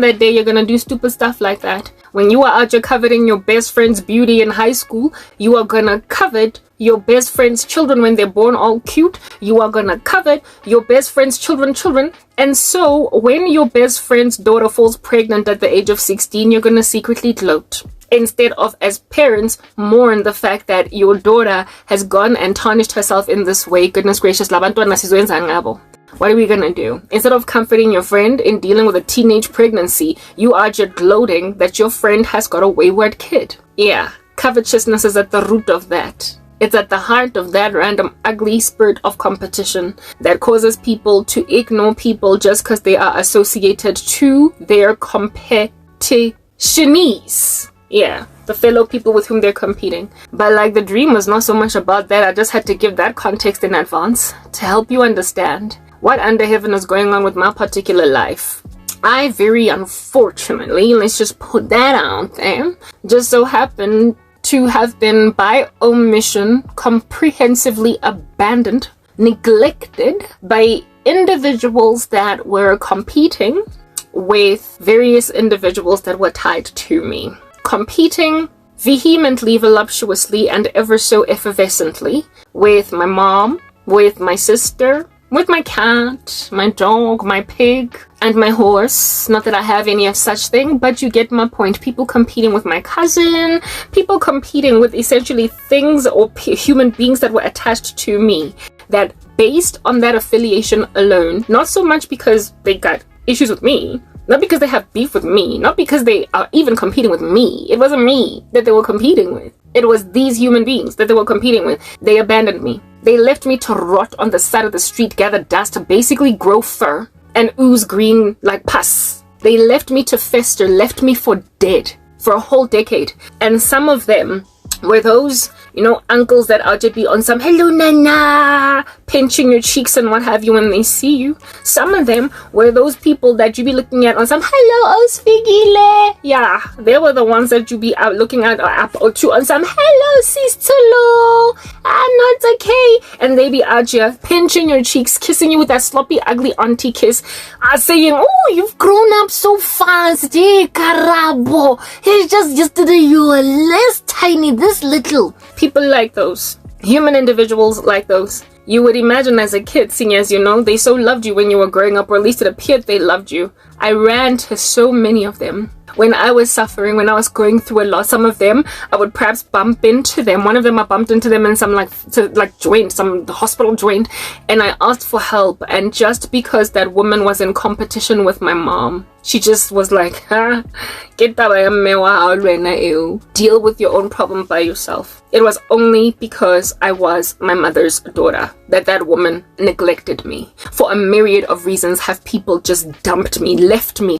that day you're gonna do stupid stuff like that. When you are out, you're coveting your best friend's beauty in high school. You are gonna covet your best friend's children when they're born all cute. You are gonna covet your best friend's children. And so when your best friend's daughter falls pregnant at the age of 16, you're gonna secretly gloat. Instead of, as parents, mourn the fact that your daughter has gone and tarnished herself in this way. Goodness gracious, labantwana sizoyenza ngabo. What are we gonna do? Instead of comforting your friend in dealing with a teenage pregnancy, you are just gloating that your friend has got a wayward kid. Yeah, covetousness is at the root of that. It's at the heart of that random ugly spirit of competition that causes people to ignore people just because they are associated to their competitionies. Yeah, the fellow people with whom they're competing. But like, the dream was not so much about that. I just had to give that context in advance to help you understand what under heaven is going on with my particular life. I very unfortunately, let's just put that out there, just so happened to have been by omission comprehensively abandoned, neglected by individuals that were competing with various individuals that were tied to me. Competing vehemently, voluptuously, and ever so effervescently with my mom, with my sister, with my cat, my dog, my pig, and my horse. Not that I have any of such thing, but you get my point. People competing with my cousin, people competing with essentially things or human beings that were attached to me, that based on that affiliation alone, not so much because they got issues with me, not because they have beef with me, not because they are even competing with me. It wasn't me that they were competing with. It was these human beings that they were competing with. They abandoned me. They left me to rot on the side of the street, gather dust, to basically grow fur and ooze green like pus. They left me to fester, left me for dead for a whole decade. And some of them were those, you know, uncles that are just be on some hello nana, pinching your cheeks and what have you when they see you. Some of them were those people that you be looking at on some hello osfigile. Yeah, they were the ones that you be out looking at or to on some hello sistolo. No, it's okay. And they be out here pinching your cheeks, kissing you with that sloppy, ugly auntie kiss, saying, oh, you've grown up so fast, Karabo. It's just yesterday you were less tiny, this little. People like those. Human individuals like those. You would imagine as a kid, seeing as you know, they so loved you when you were growing up, or at least it appeared they loved you. I ran to so many of them. When I was suffering, when I was going through a lot, some of them, I would perhaps bump into them. One of them, I bumped into them in some joint, some hospital joint, and I asked for help. And just because that woman was in competition with my mom, she just was like, deal with your own problem by yourself. It was only because I was my mother's daughter that woman neglected me. For a myriad of reasons have people just dumped me, left me